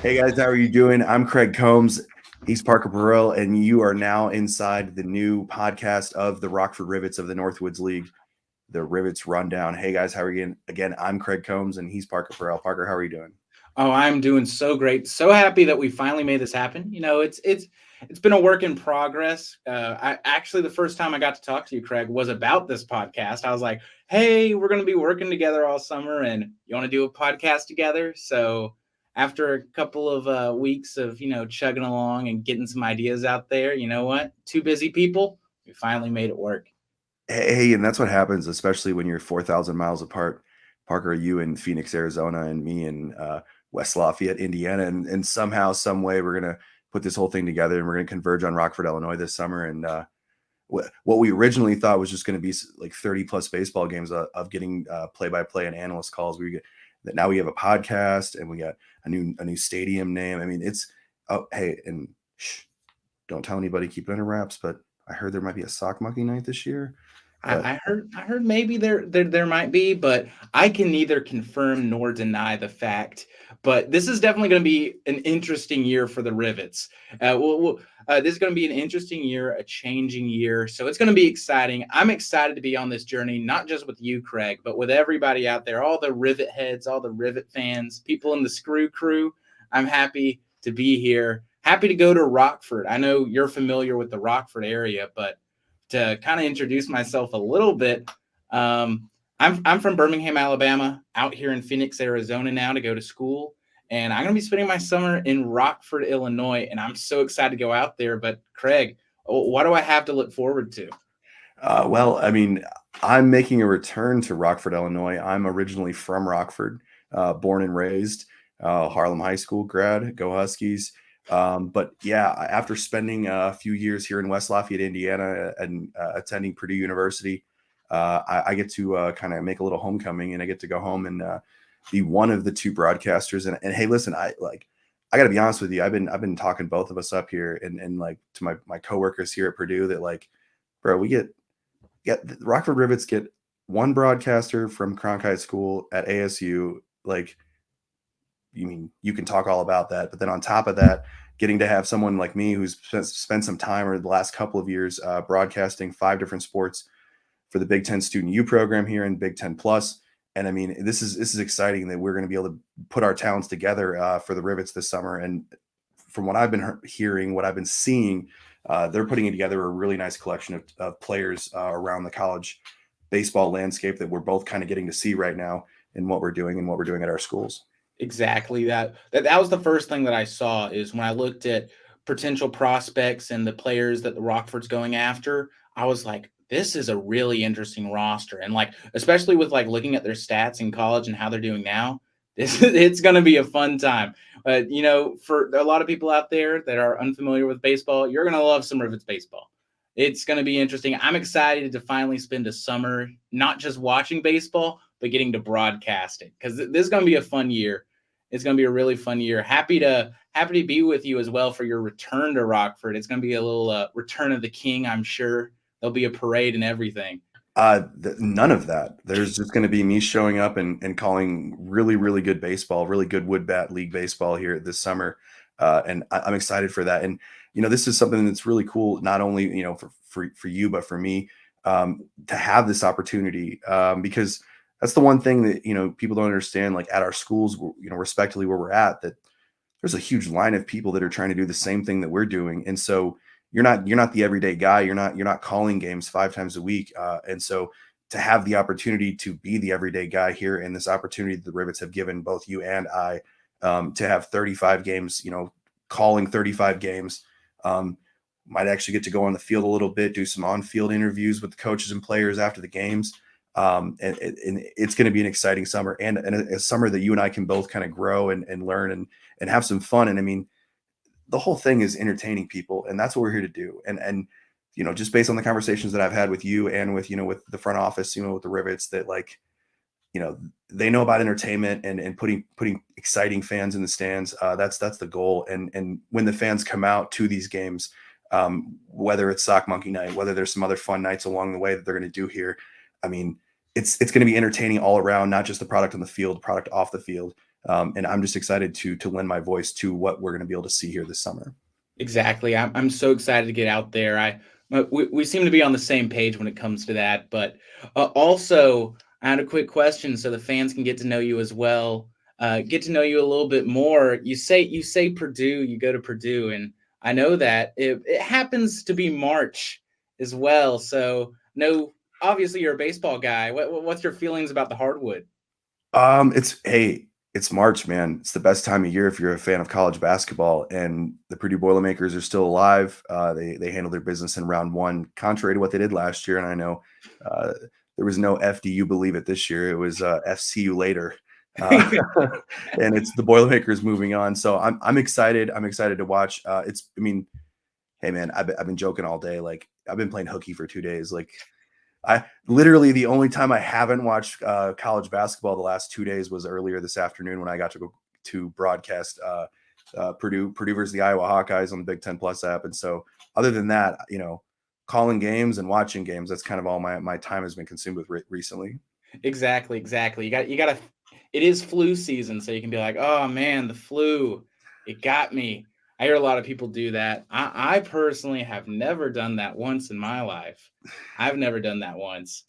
Hey guys, how are you doing? I'm Craig Combs. He's Parker Burrell, and you are now inside the new podcast of the Rockford Rivets of the Northwoods League, the Rivets Rundown. Hey guys, how are you? Again, I'm Craig Combs, and he's Parker Burrell. Parker, how are you doing? Oh, I'm doing so great. So happy that we finally made this happen. It's been a work in progress. I actually the first time I got to talk to you, Craig, was about this podcast. I was like, "Hey, we're going to be working together all summer, and you want to do a podcast together?" So after a couple of weeks of chugging along and getting some ideas out there, you know what? Two busy people, we finally made it work. Hey, and that's what happens, especially when you're 4,000 miles apart. Parker, you in Phoenix, Arizona, and me in West Lafayette, Indiana, and somehow, some way, we're gonna put this whole thing together, and we're gonna converge on Rockford, Illinois this summer, and what we originally thought was just going to be like 30 plus baseball games of getting play-by-play and analyst calls. We get that now we have a podcast and we got a new stadium name. I mean, it's hey, and don't tell anybody, keep it under wraps. But I heard there might be a sock monkey night this year. But I heard maybe there might be, but I can neither confirm nor deny the fact. But this is definitely going to be an interesting year for the Rivets. This is going to be an interesting year, a changing year. So it's going to be exciting. I'm excited to be on this journey, not just with you, Craig, but with everybody out there, all the Rivet heads, all the Rivet fans, people in the Screw Crew. I'm happy to be here. Happy to go to Rockford. I know you're familiar with the Rockford area, but to kind of introduce myself a little bit, I'm from Birmingham, Alabama, out here in Phoenix, Arizona now to go to school. And I'm going to be spending my summer in Rockford, Illinois. And I'm so excited to go out there. But, Craig, what do I have to look forward to? well, I mean, I'm making a return to Rockford, Illinois. I'm originally from Rockford, born and raised, Harlem High School grad, go Huskies. But yeah, after spending a few years here in West Lafayette, Indiana, and attending Purdue University, I get to kind of make a little homecoming, and I get to go home and be one of the two broadcasters. And hey, listen, I got to be honest with you. I've been talking both of us up here, and like to my coworkers here at Purdue that like, bro, the Rockford Rivets get one broadcaster from Cronkite School at ASU. Like, you mean you can talk all about that, but then on top of that, getting to have someone like me who's spent some time over the last couple of years broadcasting 5 different sports for the Big Ten Student U program here in Big Ten Plus. And I mean, this is exciting that we're going to be able to put our talents together for the Rivets this summer. And from what I've been hearing, what I've been seeing, they're putting together a really nice collection of players around the college baseball landscape that we're both kind of getting to see right now in what we're doing and what we're doing at our schools. Exactly. That was the first thing that I saw is when I looked at potential prospects and the players that the Rockford's going after, I was like, this is a really interesting roster. And like, especially with like looking at their stats in college and how they're doing now, it's going to be a fun time. But for a lot of people out there that are unfamiliar with baseball, you're going to love some Rivets baseball. It's going to be interesting. I'm excited to finally spend a summer not just watching baseball, but getting to broadcast it because this is going to be a fun year. It's going to be a really fun year. Happy to be with you as well for your return to Rockford. It's going to be a little return of the king, I'm sure. There'll be a parade and everything. None of that. There's just going to be me showing up and calling really, really good baseball, really good wood bat league baseball here this summer. And I'm excited for that. And, this is something that's really cool, not only, for you, but for me to have this opportunity because that's the one thing that, people don't understand, like at our schools, respectively where we're at, that there's a huge line of people that are trying to do the same thing that we're doing. And so you're not the everyday guy. You're not calling games 5 times a week. And so to have the opportunity to be the everyday guy here and this opportunity that the Rivets have given both you and I to have 35 games, calling 35 games, might actually get to go on the field a little bit, do some on-field interviews with the coaches and players after the games. And it's going to be an exciting summer and a summer that you and I can both kind of grow and learn and have some fun. And I mean, the whole thing is entertaining people, and that's what we're here to do. And just based on the conversations that I've had with you and with with the front office, with the Rivets, that like they know about entertainment and putting exciting fans in the stands. That's the goal. And when the fans come out to these games, whether it's Sock Monkey Night, whether there's some other fun nights along the way that they're going to do here, I mean, it's going to be entertaining all around, not just the product on the field, product off the field. And I'm just excited to lend my voice to what we're going to be able to see here this summer. Exactly. I'm so excited to get out there. We seem to be on the same page when it comes to that. But also, I had a quick question so the fans can get to know you as well. Get to know you a little bit more. You say Purdue. You go to Purdue, and I know that it happens to be March as well. So no, obviously you're a baseball guy. What's your feelings about the hardwood? It's March, man. It's the best time of year if you're a fan of college basketball. And the Purdue Boilermakers are still alive. They handled their business in round one, contrary to what they did last year. And I know uh, there was no FDU believe it this year. It was FCU later. Uh, and it's the Boilermakers moving on. So I'm excited. I'm excited to watch. I mean, hey man, I've been joking all day. Like I've been playing hooky for 2 days. Like I literally the only time I haven't watched college basketball the last 2 days was earlier this afternoon when I got to go to broadcast Purdue versus the Iowa Hawkeyes on the Big Ten Plus app. And so, other than that, calling games and watching games, that's kind of all my time has been consumed with recently. Exactly, exactly. You got to it is flu season, so you can be like, "Oh man, the flu, it got me." I hear a lot of people do that. I personally have never done that once in my life. I've never done that once.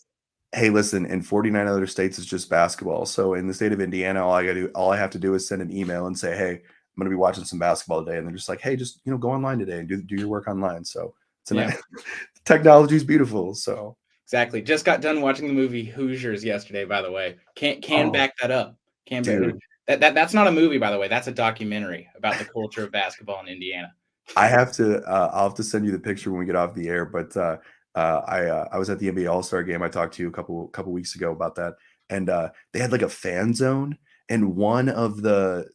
Hey, listen, in 49 other states, it's just basketball. So in the state of Indiana, all I have to do is send an email and say, "Hey, I'm going to be watching some basketball today," and they're just like, "Hey, just go online today and do your work online." So it's Yeah, technology is beautiful. So exactly. Just got done watching the movie Hoosiers yesterday, by the way. Can oh, back that up. Can back dude, that's not a movie, by the way. That's a documentary about the culture of basketball in Indiana. I'll have to send you the picture when we get off the air. But I was at the NBA All Star game. I talked to you a couple weeks ago about that, and they had like a fan zone, and one of the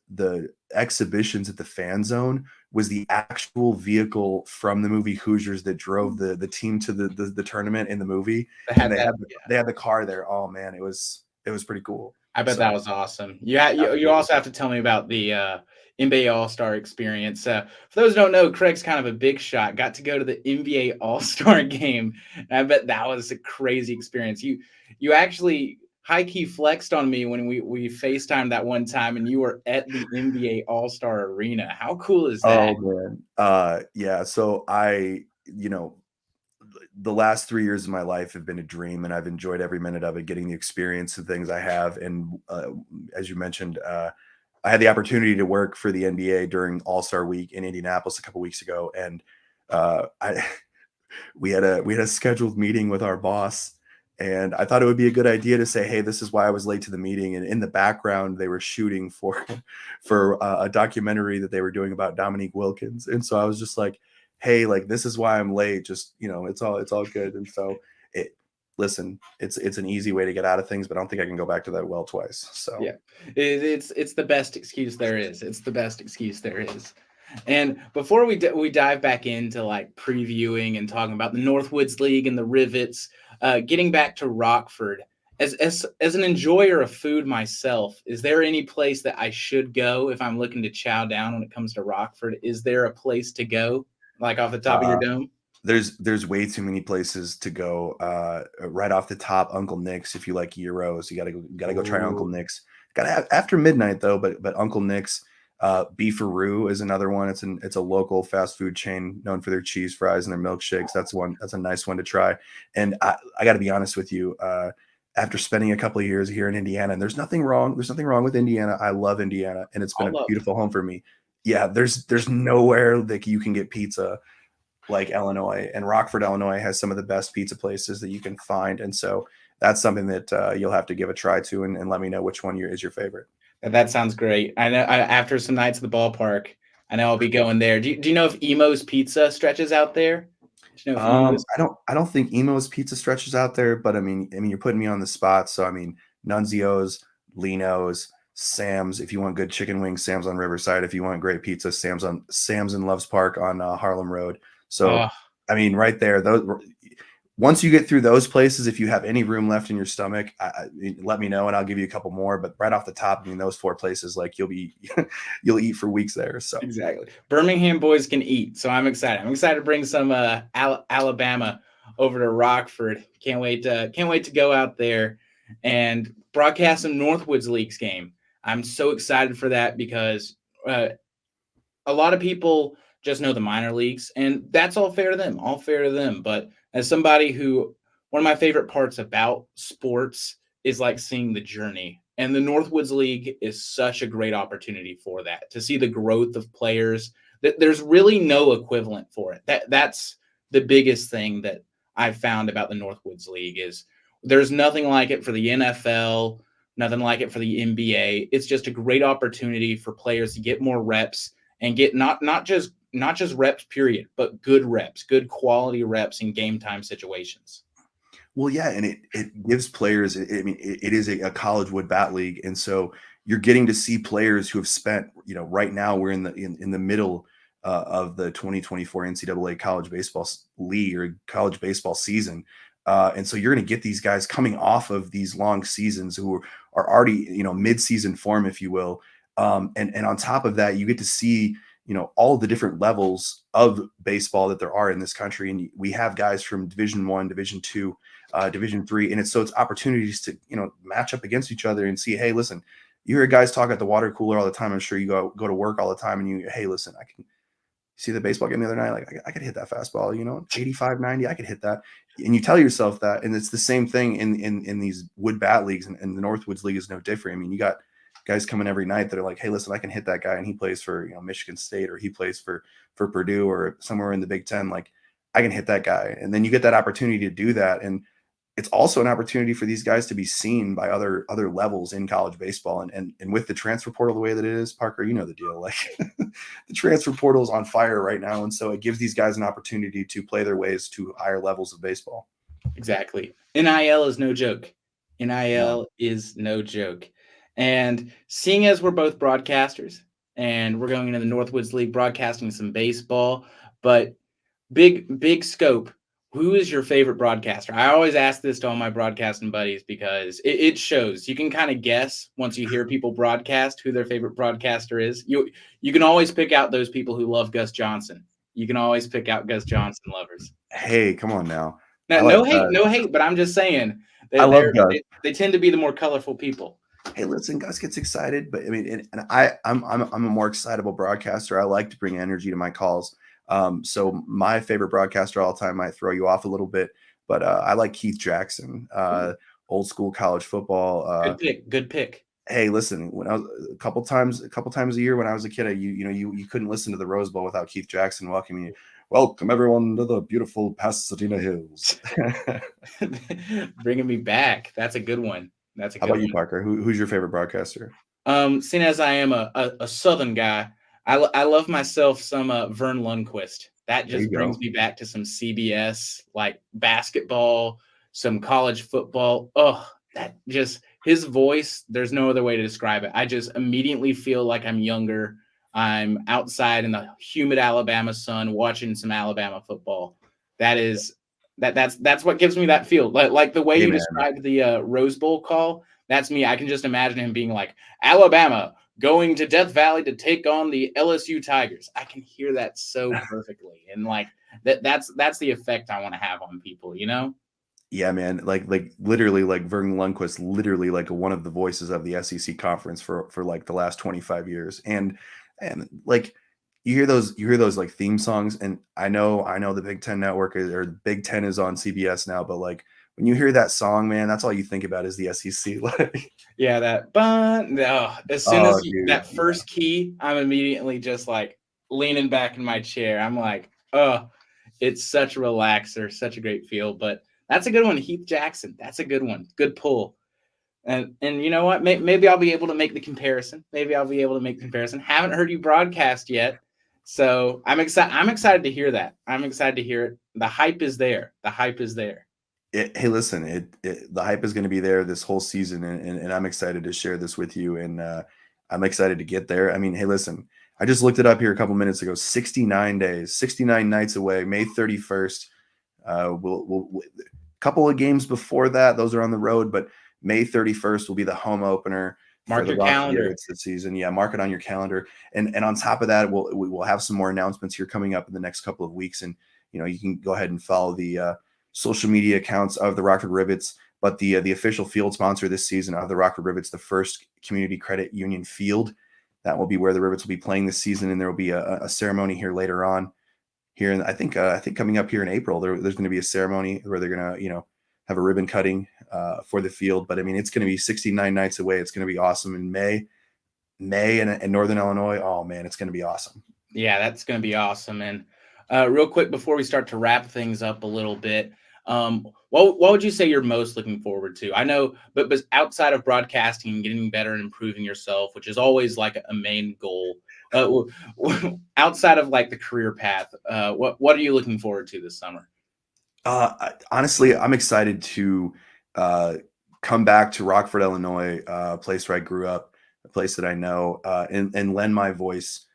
exhibitions at the fan zone was the actual vehicle from the movie Hoosiers that drove the team to the tournament in the movie, They and had that. Yeah. they had the car there. Oh man, it was pretty cool. I bet that So was awesome. You absolutely. also have to tell me about the NBA All Star experience. For those who don't know, Craig's kind of a big shot. Got to go to the NBA All Star game, and I bet that was a crazy experience. You actually high key flexed on me when we FaceTimed that one time, and you were at the NBA All Star arena. How cool is that? Oh man. Yeah. So the last 3 years of my life have been a dream, and I've enjoyed every minute of it, getting the experience and things I have. And as you mentioned, I had the opportunity to work for the NBA during All Star Week in Indianapolis a couple weeks ago, and I we had a scheduled meeting with our boss, and I thought it would be a good idea to say, "Hey, this is why I was late to the meeting." And in the background, they were shooting for a documentary that they were doing about Dominique Wilkins, and so I was just like, "Hey, like this is why I'm late. Just it's all good." And so it. Listen, it's an easy way to get out of things, but I don't think I can go back to that well twice. So Yeah, it's the best excuse there is. It's the best excuse there is. And before we dive back into like previewing and talking about the Northwoods League and the Rivets, getting back to Rockford, as an enjoyer of food myself, is there any place that I should go if I'm looking to chow down when it comes to Rockford? Is there a place to go, like off the top of your uh, dome? there's way too many places to go. Right off the top, Uncle Nick's. If you like gyros, you gotta go try Uncle Oh, Nick's. Got to have after midnight though, but Uncle Nick's. Beefaroo is another one. It's a local fast food chain known for their cheese fries and their milkshakes. That's one. That's a nice one to try. And I got to be honest with you. After spending a couple of years here in Indiana, and there's nothing wrong. There's nothing wrong with Indiana. I love Indiana, and it's been a all up. beautiful home for me. Yeah, there's nowhere that you can get pizza like Illinois, and Rockford, Illinois has some of the best pizza places that you can find. And so that's something that you'll have to give a try to, and let me know which one is your favorite. That sounds great. I know after some nights at the ballpark, I know I'll be going there. Do you know if Emo's Pizza stretches out there? Do you know if Emo's? I don't think Emo's Pizza stretches out there, but I mean, you're putting me on the spot. So I mean, Nunzio's, Lino's, Sam's. If you want good chicken wings, Sam's on Riverside. If you want great pizza, Sam's in Loves Park on Harlem Road. So Oh, I mean, right there, those once you get through those places, if you have any room left in your stomach, let me know and I'll give you a couple more. But right off the top, I mean, those four places, like you'll eat for weeks there. So exactly. Birmingham boys can eat, so I'm excited. I'm excited to bring some Alabama over to Rockford. Can't wait to go out there and broadcast some Northwoods Leagues game. I'm so excited for that because uh, a lot of people just know the minor leagues, and that's all fair to them, all fair to them. But as somebody who, one of my favorite parts about sports is like seeing the journey. And the Northwoods League is such a great opportunity for that, to see the growth of players. That there's really no equivalent for it. That's the biggest thing that I've found about the Northwoods League is there's nothing like it for the NFL, nothing like it for the NBA. It's just a great opportunity for players to get more reps and get not just reps period, but good reps, good quality reps in game time situations. Well, yeah, and it gives players. I mean, it is a college wood bat league, and so you're getting to see players who have spent. Right now we're in the middle of the 2024 NCAA college baseball league or college baseball season, and so you're going to get these guys coming off of these long seasons who are already mid-season form, if you will, and on top of that, you get to see all the different levels of baseball that there are in this country, and we have guys from Division One, Division Two, Division Three, and it's opportunities to match up against each other and see, hey, listen, you hear guys talk at the water cooler all the time. I'm sure you go to work all the time, and hey, listen, I can see the baseball game the other night. Like I could hit that fastball, 85, 90, I could hit that. And you tell yourself that, and it's the same thing in these wood bat leagues, and the Northwoods League is no different. I mean, you got guys coming every night that are like, hey, listen, I can hit that guy, and he plays for Michigan State, or he plays for Purdue, or somewhere in the Big Ten. Like, I can hit that guy, and then you get that opportunity to do that, and it's also an opportunity for these guys to be seen by other levels in college baseball. And with the transfer portal the way that it is, Parker, you know the deal. Like the transfer portal is on fire right now, and so it gives these guys an opportunity to play their ways to higher levels of baseball. Exactly. NIL is no joke. No. NIL is no joke. And seeing as we're both broadcasters and we're going into the Northwoods League broadcasting some baseball, but big scope, who is your favorite broadcaster? I always ask this to all my broadcasting buddies because it shows. You can kind of guess once you hear people broadcast who their favorite broadcaster is. You can always pick out those people who love Gus Johnson. You can always pick out Gus Johnson lovers. Hey, come on now. Now, I like no hate, but I'm just saying I that love Gus. they tend to be the more colorful people. Hey, listen, Gus gets excited, but I mean, I'm a more excitable broadcaster. I like to bring energy to my calls. So my favorite broadcaster all time might throw you off a little bit, but I like Keith Jackson, old school college football. Good pick. Good pick. Hey, listen, when I was a couple times a year when I was a kid, you couldn't listen to the Rose Bowl without Keith Jackson welcoming you. Welcome everyone to the beautiful Pasadena Hills. Bringing me back. That's a good one. That's a How good about you, one. Parker? Who's your favorite broadcaster? Seeing as I am a Southern guy, I love myself some Vern Lundquist. That There you just brings go. me back to some CBS, like basketball, some college football. Oh, that just his voice. There's no other way to describe it. I just immediately feel like I'm younger. I'm outside in the humid Alabama sun watching some Alabama football. That is that's what gives me that feel. Like the way Hey you man. described the Rose Bowl call. That's me. I can just imagine him being like, Alabama going to Death Valley to take on the LSU Tigers. I can hear that so perfectly. And like that's the effect I want to have on people, you know? Yeah, man. Like literally like Vernon Lundquist, literally like one of the voices of the SEC conference for like the last 25 years. And like you hear those like theme songs, and I know the Big Ten network or Big Ten is on CBS now, but like when you hear that song, man, that's all you think about is the SEC. Like, Yeah, that bun. Oh, as soon oh as dude, that first key, I'm immediately just like leaning back in my chair. I'm like, oh, it's such a relaxer, such a great feel. But that's a good one, Heath Jackson. That's a good one. Good pull. And you know what? Maybe I'll be able to make the comparison. Maybe I'll be able to make the comparison. Haven't heard you broadcast yet, so I'm excited. I'm excited to hear that. I'm excited to hear it. The hype is there. The hype is there. hey, listen, the hype is going to be there this whole season, and I'm excited to share this with you, and I'm excited to get there. I mean, hey, listen, I just looked it up here a couple minutes ago. 69 days, 69 nights away, May 31st. We'll couple of games before that; those are on the road, but May 31st will be the home opener for Mark the your Rockford calendar. Rivets this season. Yeah, mark it on your calendar, and on top of that, we'll have some more announcements here coming up in the next couple of weeks, and you can go ahead and follow the social media accounts of the Rockford Rivets. but the official field sponsor this season of the Rockford Rivets, the first community credit union field, that will be where the Rivets will be playing this season, and there will be a ceremony here later on. Here, and I think coming up here in April, there's going to be a ceremony where they're going to have a ribbon cutting for the field. But I mean, it's going to be 69 nights away. It's going to be awesome in May in Northern Illinois. Oh man, it's going to be awesome. Yeah, that's going to be awesome. And real quick before we start to wrap things up a little bit, what would you say you're most looking forward to? I know, but outside of broadcasting and getting better and improving yourself, which is always like a main goal, outside of like the career path, what are you looking forward to this summer? Honestly, I'm excited to come back to Rockford, Illinois, a place where I grew up, a place that I know, and lend my voice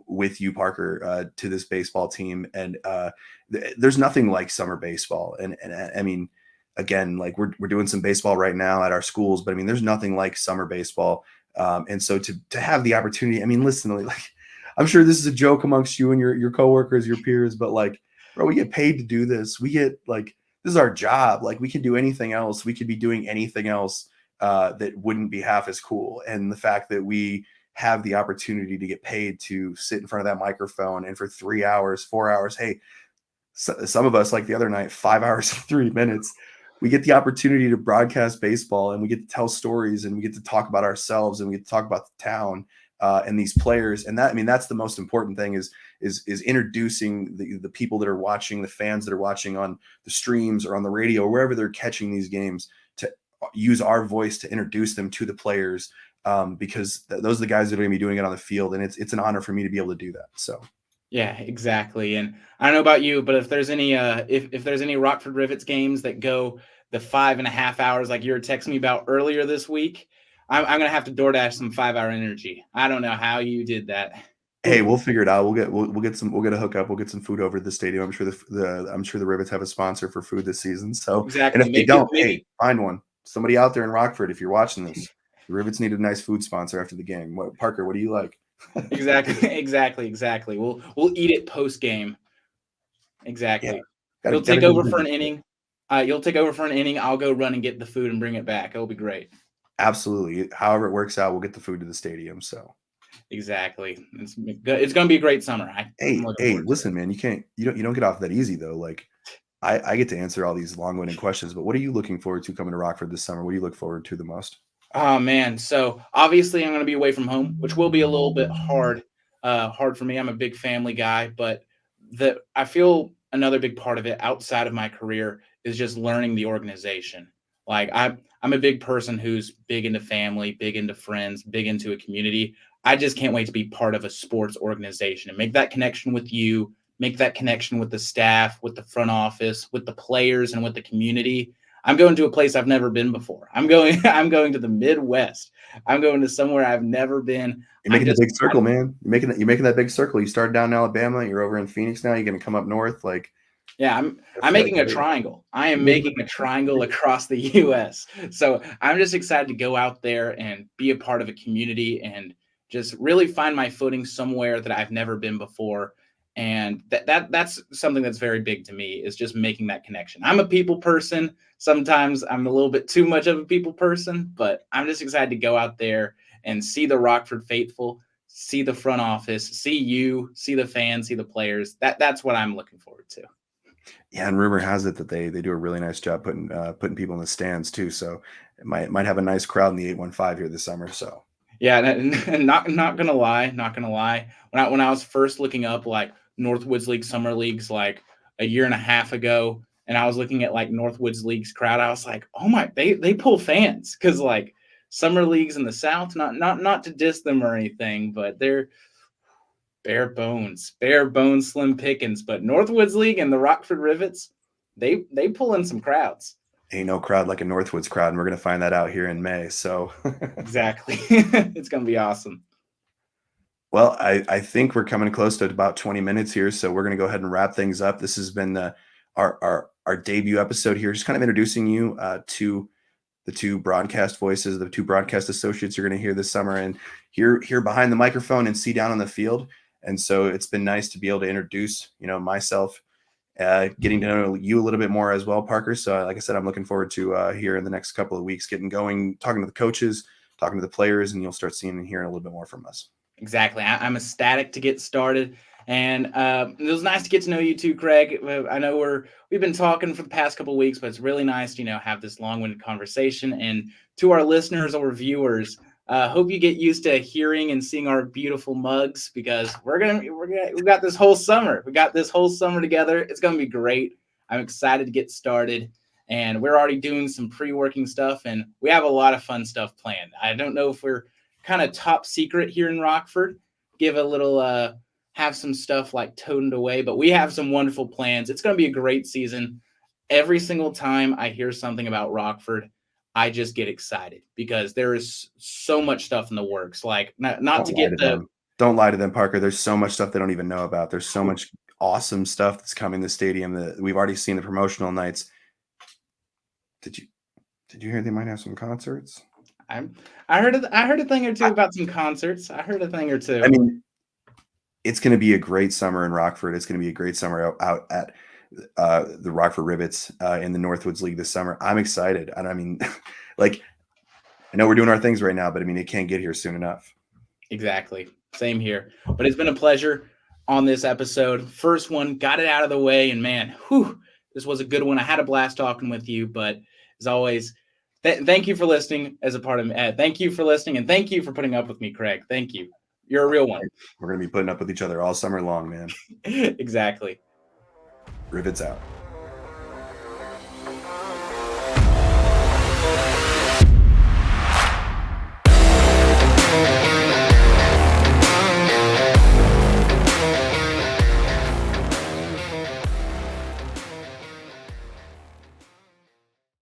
with you, Parker, to this baseball team. And there's nothing like summer baseball. And I mean, again, like we're doing some baseball right now at our schools, but I mean, there's nothing like summer baseball. And so to have the opportunity, I mean, listen, like I'm sure this is a joke amongst you and your coworkers, your peers, but like, bro, we get paid to do this. We get like, this is our job. Like we could do anything else. We could be doing anything else that wouldn't be half as cool. And the fact that we have the opportunity to get paid to sit in front of that microphone and for 3 hours, 4 hours, hey, some of us, like the other night, 5 hours and 3 minutes, we get the opportunity to broadcast baseball, and we get to tell stories, and we get to talk about ourselves, and we get to talk about the town and these players. And that, I mean, that's the most important thing is introducing the people that are watching, the fans that are watching on the streams or on the radio or wherever they're catching these games, to use our voice to introduce them to the players, because those are the guys that are going to be doing it on the field, and it's an honor for me to be able to do that. So. Yeah, exactly. And I don't know about you, but if there's any if there's any Rockford Rivets games that go the 5.5 hours like you were texting me about earlier this week, I'm gonna have to DoorDash some 5 hour energy. I don't know how you did that. Hey, we'll figure it out. We'll get a hookup. We'll get some food over to the stadium. I'm sure the Rivets have a sponsor for food this season. So, and Exactly. if they don't, hey, find one. Somebody out there in Rockford, if you're watching this, the Rivets need a nice food sponsor after the game. Parker, what do you like? Exactly. We'll eat it post game. Exactly. Yeah, You'll take over for an inning. You'll take over for an inning. I'll go run and get the food and bring it back. It'll be great. Absolutely. However it works out, we'll get the food to the stadium. So. Exactly. It's going to be a great summer. Hey, listen, man, you don't get off that easy though. Like I get to answer all these long-winded questions, but what are you looking forward to coming to Rockford this summer? What do you look forward to the most? Oh man. So obviously I'm going to be away from home, which will be a little bit hard for me. I'm a big family guy, but I feel another big part of it outside of my career is just learning the organization. Like I'm a big person who's big into family, big into friends, big into a community. I just can't wait to be part of a sports organization and make that connection with you, make that connection with the staff, with the front office, with the players, and with the community. I'm going to a place I've never been before. I'm going to the Midwest. I'm going to somewhere I've never been. You're making a big circle, man. You're making that big circle. You started down in Alabama. You're over in Phoenix now. You're going to come up north. Like, yeah, I'm making a triangle. I am making a triangle across the U.S. So I'm just excited to go out there and be a part of a community and just really find my footing somewhere that I've never been before. And that's something that's very big to me, is just making that connection. I'm a people person. Sometimes I'm a little bit too much of a people person, but I'm just excited to go out there and see the Rockford faithful, see the front office, see you, see the fans, see the players. That's what I'm looking forward to. Yeah, and rumor has it that they do a really nice job putting people in the stands too. So it might have a nice crowd in the 815 here this summer. So. Yeah, and not gonna lie. When I was first looking up like Northwoods League summer leagues like a year and a half ago, and I was looking at like Northwoods League's crowd, I was like, oh my, they pull fans, because like summer leagues in the South, not to diss them or anything, but they're bare bones, slim pickings. But Northwoods League and the Rockford Rivets, they pull in some crowds. Ain't no crowd like a Northwoods crowd, and we're going to find that out here in May. So exactly. It's going to be awesome. Well, I think we're coming close to about 20 minutes here, so we're going to go ahead and wrap things up. This has been our debut episode here, just kind of introducing you to the two broadcast voices, the two broadcast associates you're going to hear this summer, and hear behind the microphone and see down on the field. And so it's been nice to be able to introduce, myself getting to know you a little bit more as well, Parker. So, like I said, I'm looking forward to here in the next couple of weeks getting going, talking to the coaches, talking to the players, and you'll start seeing and hearing a little bit more from us. Exactly. I'm ecstatic to get started. And it was nice to get to know you too, Craig. I know we've been talking for the past couple of weeks, but it's really nice to have this long-winded conversation. And to our listeners or viewers, hope you get used to hearing and seeing our beautiful mugs, because we've got this whole summer. We got this whole summer together. It's gonna be great. I'm excited to get started. And we're already doing some pre-working stuff, and we have a lot of fun stuff planned. I don't know if we're kind of top secret here in Rockford, give a little have some stuff like toted away, but we have some wonderful plans. It's going to be a great season. Every single time I hear something about Rockford, I just get excited because there is so much stuff in the works. Like not to get the Don't lie to them, Parker. There's so much stuff they don't even know about. There's so much awesome stuff that's coming to the stadium that we've already seen the promotional nights. Did you hear they might have some concerts? I heard a thing or two about some concerts. I heard a thing or two. I mean, it's going to be a great summer in Rockford. It's going to be a great summer out at the Rockford Rivets in the Northwoods League this summer. I'm excited. And I mean, like, I know we're doing our things right now, but I mean, it can't get here soon enough. Exactly. Same here. But it's been a pleasure on this episode. First one, got it out of the way. And man, this was a good one. I had a blast talking with you, but as always, thank you for listening as a part of thank you for listening, and thank you for putting up with me, Craig. Thank you. You're a real one. We're going to be putting up with each other all summer long, man. Exactly. Rivets out.